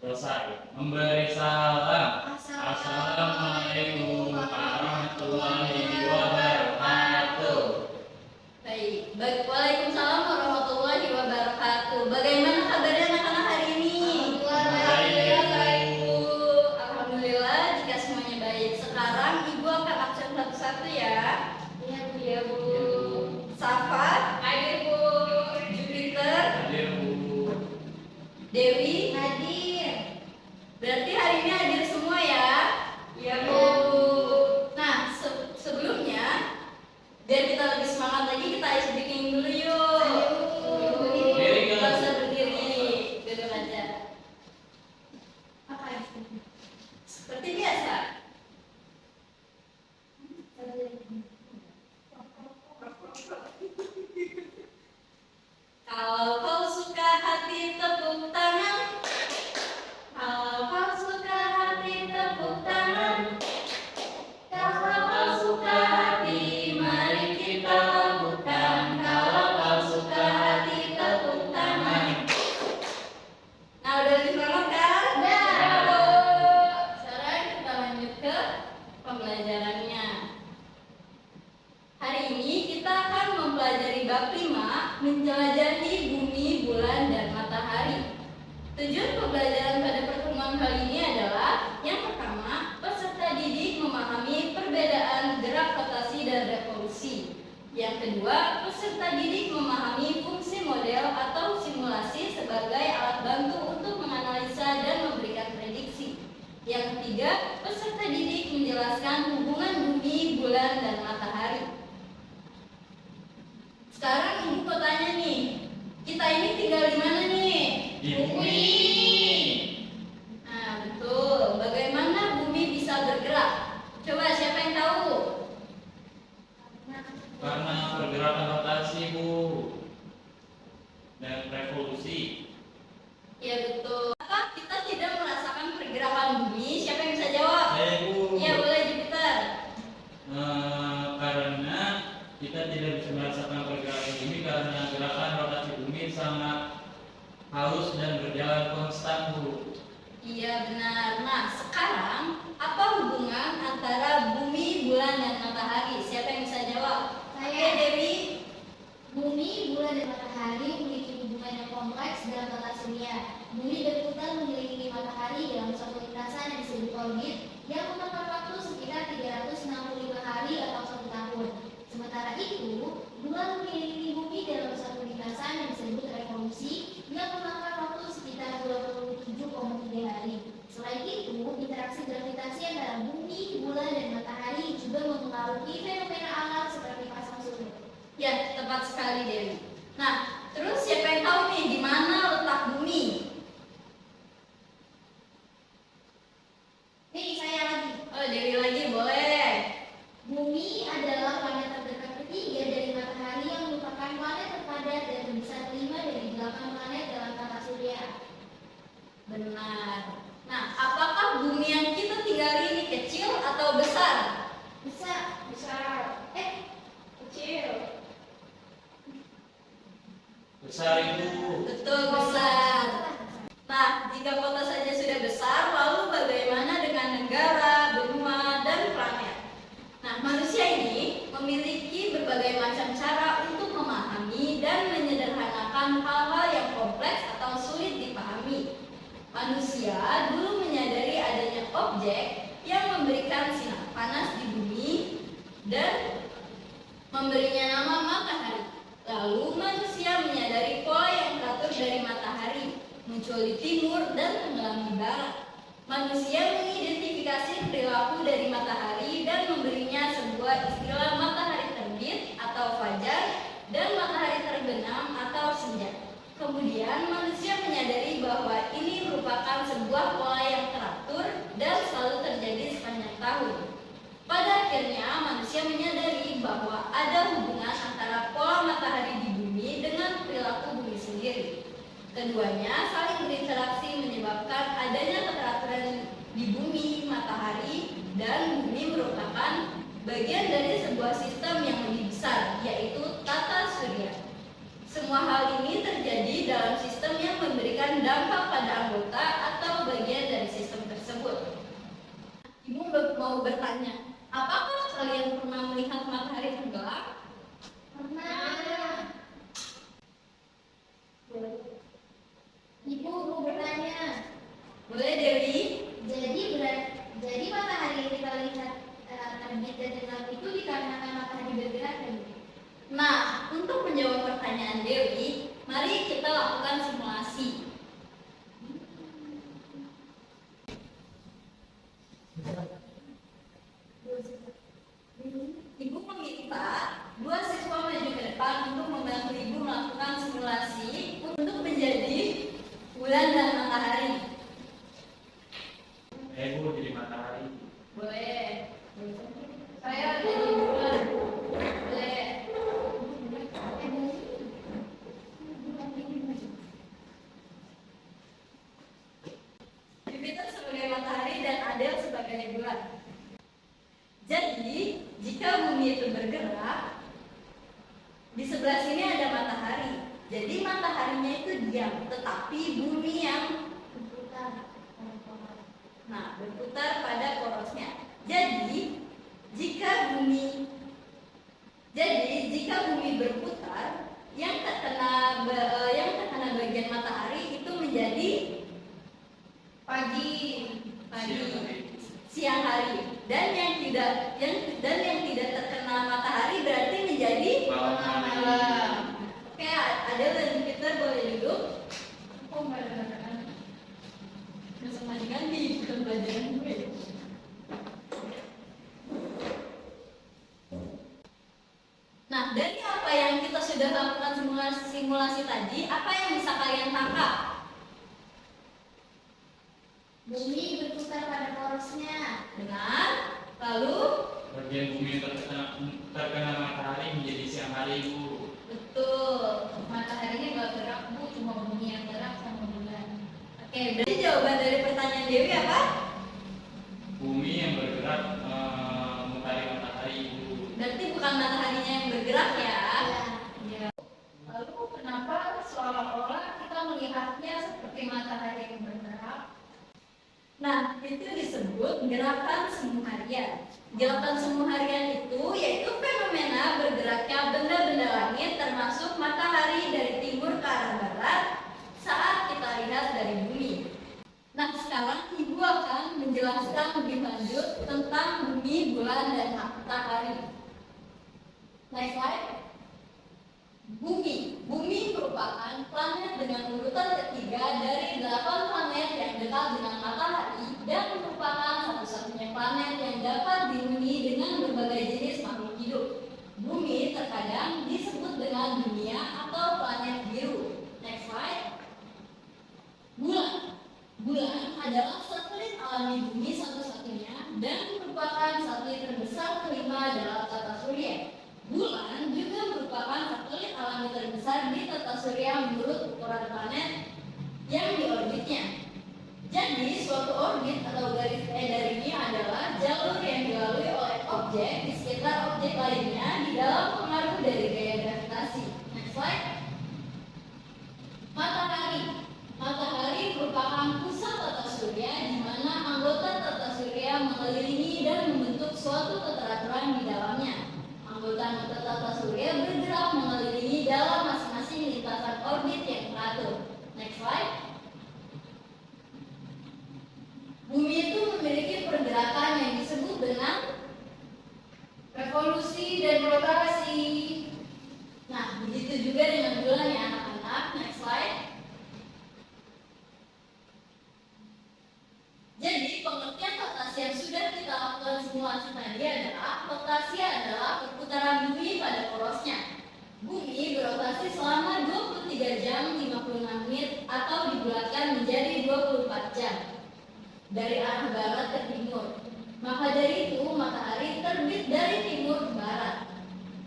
Selesai. Memberi salam. Assalamualaikum warahmatullahi wabarakatuh. Baik, waalaikumsalam warahmatullahi wabarakatuh. Bagaimana kabarnya anak-anak hari ini? Baik, Bu. Alhamdulillah jika semuanya baik. Sekarang Ibu akan absen satu-satu ya. Iya, Bu. Safa, hadir, Bu. Jupiter, Hadir, Bu. Dewi, hadir. Berarti hari ini hadir semua ya? Iya, Bu. Nah, sebelumnya biar kita lebih semangat lagi, kita ice breaking dulu yuk. Berdiri, Nggak usah berdiri, duduk aja. Seperti biasa. Kalau kau suka hati tepuk tangan. Kalau kau suka hati tepuk tangan. Kalau kau suka hati, mari kita lakukan. Kalau kau suka hati, tepuk tangan. Nah, udah lebih semangat kan? Udah. Sekarang kita lanjut ke pembelajarannya. Hari ini kita akan mempelajari bab 5, menjelajahi bumi, bulan, dan matahari. Tujuan pembelajaran pada pertemuan kali ini adalah yang pertama, peserta didik memahami perbedaan gerak rotasi dan revolusi. Yang kedua, peserta didik memahami fungsi model atau simulasi sebagai alat bantu untuk menganalisa dan memberikan prediksi. Yang ketiga, peserta didik menjelaskan hubungan bumi, bulan, dan matahari. Sekarang Ibu mau tanya nih, kita ini tinggal di mana nih? Di bumi. Nah, betul. Bagaimana bumi bisa bergerak? Coba siapa yang tahu? Karena pergerakan rotasi, Bu. Dan revolusi. Ya, betul. Apa kita tidak merasakan pergerakan bumi? Siapa yang bisa jawab? Saya, Bu. Iya, boleh Jupiter. Karena kita tidak bisa merasakan pergerakan bumi karena gerakan rotasi bumi sangat halus dan berjalan konstan, Bu. Iya, benar. Nah, sekarang apa hubungan antara bumi, bulan, dan matahari? Siapa yang bisa jawab? Saya. Oke, Dewi. Bumi, bulan, dan matahari memiliki hubungan yang kompleks dalam tata surya. Bumi berputar mengelilingi matahari dalam suatu lintasan yang disebut orbit yang memakan waktu sekitar 365 hari atau 1 tahun. Sementara itu, bulan mengelilingi bumi dalam suatu lintasan yang disebut revolusi yang memakan waktu sekitar 27,3 hari. Selain itu, interaksi gravitasi antara bumi, bulan, dan matahari juga mempengaruhi fenomena alam seperti pasang surut. Ya, tepat sekali Dewi. Nah, terus siapa yang tahu nih di mana letak bumi? Nih, saya lagi. Oh, Dewi lagi, boleh. Bumi adalah planet terdekat ketiga dari matahari yang merupakan planet terpadat dan terbesar 5 dari 8 planet dalam tata surya. Benar. Nah, apakah bumi yang kita tinggali ini kecil atau besar? Besar. Kecil. Besar, Ibu. Betul, besar. Nah, jika kota saja sudah besar, lalu bagaimana dengan negara, benua, dan planet? Nah, manusia ini memiliki berbagai macam cara untuk memahami dan menyederhanakan hal-hal yang kompleks atau sulit dipahami. Manusia dulu menyadari adanya objek yang memberikan sinar panas di bumi dan memberinya nama matahari. Lalu manusia menyadari pola yang teratur dari matahari, muncul di timur dan tenggelam di barat. Manusia mengidentifikasi perilaku dari matahari dan memberinya sebuah istilah matahari terbit atau fajar dan matahari terbenam atau senja. Kemudian manusia menyadari bahwa ini merupakan sebuah pola yang teratur dan selalu terjadi sepanjang tahun. Pada akhirnya manusia menyadari bahwa ada hubungan antara pola matahari di bumi dengan perilaku bumi sendiri. Keduanya saling berinteraksi menyebabkan adanya keteraturan di bumi, matahari, dan bumi merupakan bagian dari sebuah sistem yang lebih besar, yaitu tata surya. Semua hal ini terjadi dalam sistem yang memberikan dampak pada anggota atau bagian mau bertanya, apakah kalian pernah melihat matahari tenggelam? Pernah. Ibu mau bertanya. Boleh Dewi? Jadi matahari yang kita lihat terbit dan tenggelam itu dikarenakan matahari bergerak kan? Nah, untuk menjawab pertanyaan Dewi, mari kita lakukan simulasi. Ibu meminta dua siswa maju ke depan untuk membantu ibu melakukan simulasi untuk menjadi bulan dan matahari. Bu jadi matahari. Boleh. Saya jadi bulan. Boleh. Jupiter sebagai matahari dan Adele sebagai bulan. Jadi, jika bumi itu bergerak, di sebelah sini ada matahari. Jadi mataharinya itu diam, tetapi bumi yang berputar pada porosnya. Jadi, jika bumi berputar, yang terkena bagian matahari itu menjadi pagi, siang hari, dan yang tidak terkena matahari berarti menjadi malam. Oke, ada dan Jupiter boleh duduk. Oh, benar-benar. Sama ganti bukan pelajaran gue. Nah, dari apa yang kita sudah lakukan simulasi tadi, apa yang bisa kalian tangkap? Bumi berputar pada porosnya. Benar. Lalu Bagian bumi yang terkena matahari menjadi siang hari, Bu. betul. Mataharinya nggak gerak, Bu, cuma bumi yang gerak sama bulan. Oke, berarti jawaban dari pertanyaan Dewi apa? Bumi yang bergerak memutari matahari, Bu. Berarti bukan mataharinya yang bergerak ya? Ya. Lalu kenapa seolah-olah kita melihatnya seperti matahari yang bergerak? Nah, itu disebut gerakan semu harian. Gerakan semu harian itu yaitu fenomena bergeraknya benda-benda langit termasuk matahari dari timur ke arah barat saat kita lihat dari bumi. Nah, sekarang Ibu akan menjelaskan lebih lanjut tentang bumi, bulan, dan matahari. Next slide. Bumi merupakan planet dengan urutan ketiga dari 8 planet yang dekat dengan matahari dan merupakan satu-satunya planet yang dapat dihuni dengan berbagai jenis makhluk hidup. Bumi terkadang disebut dengan dunia atau planet biru. Next slide. Bulan adalah satelit alami bumi satu-satunya dan merupakan satelit terbesar kelima dalam tata surya. Bulan juga merupakan satelit alami terbesar di tata surya menurut ukuran planet yang diorbitnya. Jadi, suatu orbit atau garis edar ini adalah jalur yang dilalui oleh objek di sekitar objek lainnya di dalam pengaruh dari gaya gravitasi. Next slide. Matahari merupakan pusat tata surya di mana anggota tata surya mengelilingi dan membentuk suatu keteraturan di dalamnya. Anggota tata surya bergerak mengelilingi dalam masing-masing lintasan orbit yang teratur. Next slide. Bumi itu memiliki pergerakan yang disebut dengan revolusi dan rotasi. Nah, begitu juga dengan bulan ya anak-anak. Next slide. Jadi, pengertian rotasi yang sudah kita lakukan simulasi tadi adalah rotasi adalah perputaran bumi pada porosnya. Bumi berotasi selama 23 jam 56 menit atau dibulatkan menjadi 24 jam dari arah barat ke timur. Maka dari itu, matahari terbit dari timur ke barat.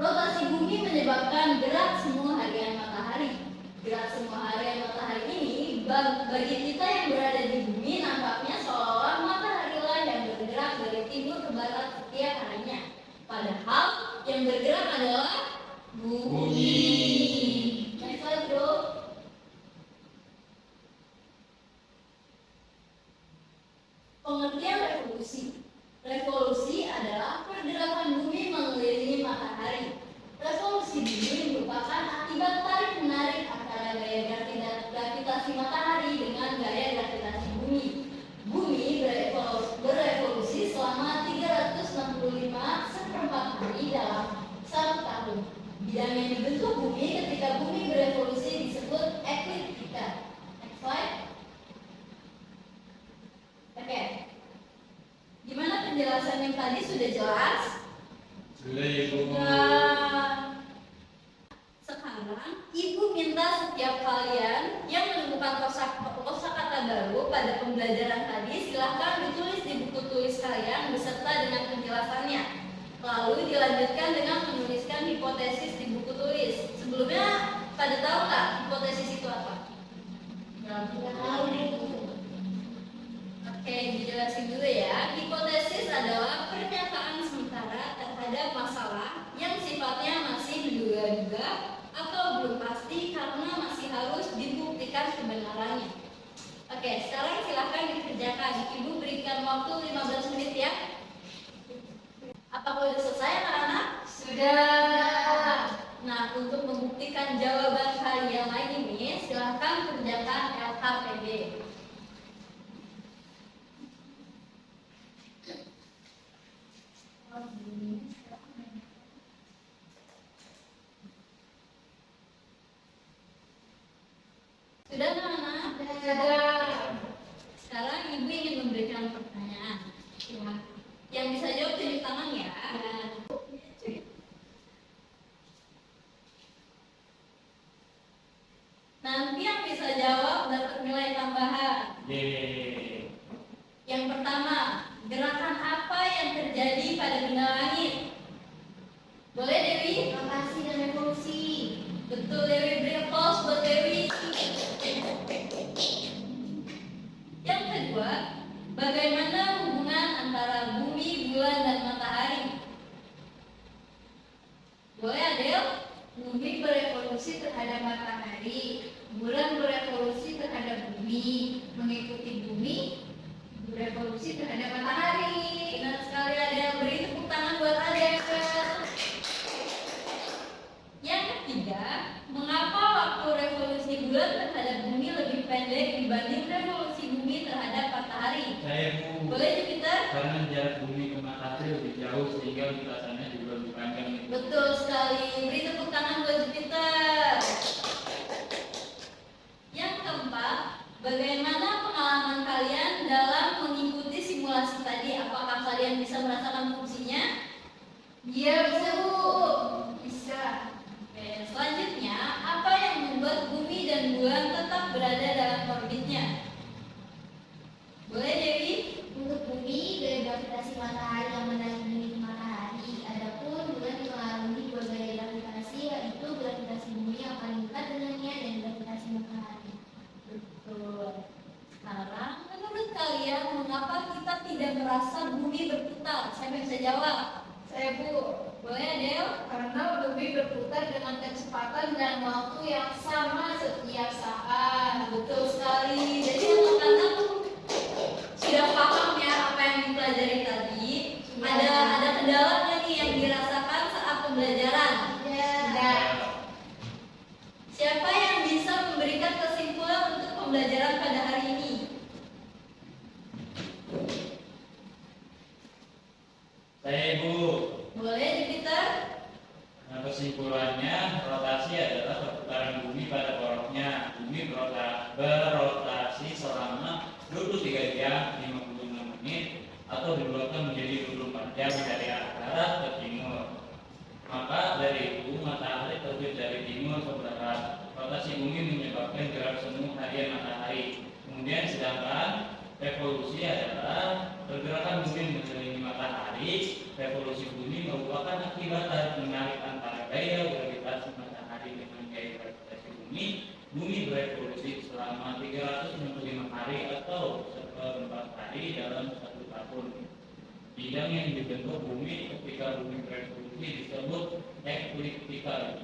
Rotasi bumi menyebabkan gerak semu harian matahari. Gerak semu harian matahari ini bagi kita yang berada di bumi nampaknya seolah-olah matahari lah yang bergerak dari timur ke barat setiap harinya. Padahal yang bergerak adalah bumi. Next slide, bro. Pengertian revolusi. Revolusi gravitasi matahari dengan gaya gravitasi bumi. Bumi berevolusi selama 365 hari dalam 1 tahun. Bidang yang dibentuk bumi ketika bumi berevolusi disebut ekliptika. Next slide. Oke. Gimana penjelasan yang tadi, sudah jelas? Sudah ya Bu. Sekarang Ibu minta setiap kalian yang menemukan kosakata baru pada pembelajaran tadi silahkan ditulis di buku tulis kalian beserta dengan penjelasannya. Lalu dilanjutkan dengan menuliskan hipotesis di buku tulis. Sebelumnya pada tahu nggak hipotesis itu apa? Nggak tahu. Oke, dijelasin dulu ya. Hipotesis adalah pernyataan sementara terhadap masalah yang sifatnya masih menduga-duga atau belum pasti karena masih harus dibuktikan kebenarannya. Oke, sekarang silahkan dikerjakan. Ibu berikan waktu 15 menit ya. Apakah sudah selesai anak-anak? Sudah. Nah, untuk membuktikan jawaban kalian lain ini, silahkan kerjakan LKPD. Sudah anak-anak? Sudah. Sekarang ibu ingin memberikan pertanyaan. Ya. Yang bisa jawab tunjuk tangan ya. Nanti yang bisa jawab dapat nilai tambahan. Yeay. Yang pertama, gerakan apa yang terjadi pada benda langit? Boleh Dewi? Rotasi dan revolusi. Betul Dewi, beri applause buat Dewi. Yang kedua, bagaimana hubungan antara bumi, bulan, dan matahari? Boleh Adel? Bumi berevolusi terhadap matahari, bulan berevolusi terhadap bumi, mengikuti bumi berevolusi terhadap matahari. Benar sekali Adel, beri tepuk tangan buat Adel. Yang ketiga, mengapa waktu revolusi bulan terhadap bumi lebih pendek dibanding revolusi bumi terhadap matahari? Saya Bu. Boleh Jupiter? Karena jarak bumi ke matahari lebih jauh sehingga lintasannya juga lebih panjang. Betul sekali. Beri tepuk tangan buat Jupiter. Yang keempat, bagaimana pengalaman kalian dalam mengikuti simulasi tadi? Apakah kalian bisa merasakan fungsinya? Iya, bisa Bu. Bisa. Oke, selanjutnya, apa yang membuat bumi dan bulan tetap berada dalam orbitnya? Boleh Dewi? Untuk bumi, gaya gravitasi matahari yang menandingi matahari. Adapun bulan dipengaruhi dua gaya gravitasi, yaitu gravitasi bumi yang paling dekat dengannya dan gravitasi matahari. Betul. Sekarang, menurut kalian mengapa kita tidak merasa bumi berputar? Siapa yang bisa jawab? Saya Bu. Boleh Adel? Karena bumi berputar dengan kecepatan dan waktu yang sama setiap saat. Betul sekali. Jadi anak-anak sudah paham ya apa yang dipelajari tadi? Ada kendala nggak nih yang dirasakan saat pembelajaran? Tidak. Siapa yang bisa memberikan kesimpulan untuk pembelajaran pada hari ini? Saya Ibu. Boleh Jupiter? Nah, kesimpulannya rotasi adalah perputaran bumi pada porosnya. Bumi berotasi selama 23 jam 56 menit atau dibulatkan menjadi 24 jam dari arah barat ke timur. Maka dari itu matahari terbit dari timur ke barat. Rotasi bumi menyebabkan gerak semu harian matahari. Kemudian sedangkan revolusi adalah pergerakan bumi mengelilingi matahari. Revolusi bumi merupakan akibat tarik menarik antara gaya gravitasi matahari dengan gaya gravitasi bumi. Bumi berevolusi selama 365 hari atau 14 hari dalam 1 tahun. Bidang yang dibentuk bumi ketika bumi berevolusi disebut ekliptika.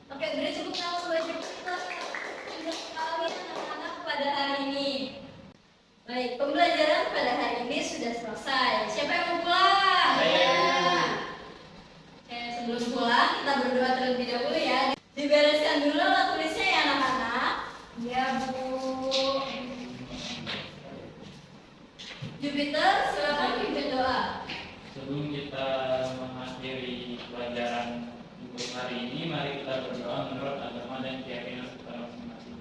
Oke, beri tepuk tangan buat Jupiter. Ingat sekali anak-anak pada hari ini. Baik, pembelajaran pada hari ini sudah selesai. Siapa yang mau pulang? Saya. Oke, sebelum pulang kita berdoa terlebih dahulu ya. Dibereskan dulu alat tulisnya ya anak-anak. Ya Bu. Jupiter, silakan pimpin doa. Sebelum kita mengakhiri pelajaran untuk hari ini, mari kita berdoa menurut agama dan keyakinan kita masing-masing.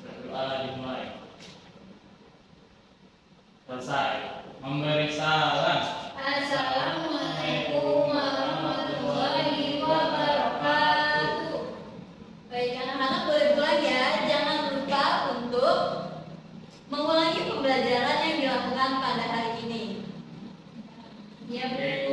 Berdoa dimulai. Selesai. Memberi salam. Assalamualaikum warahmatullahi wabarakatuh. Baik, anak-anak boleh pulang ya. Jangan lupa untuk mengulangi pembelajaran yang dilakukan pada hari ini. Ya, Bu.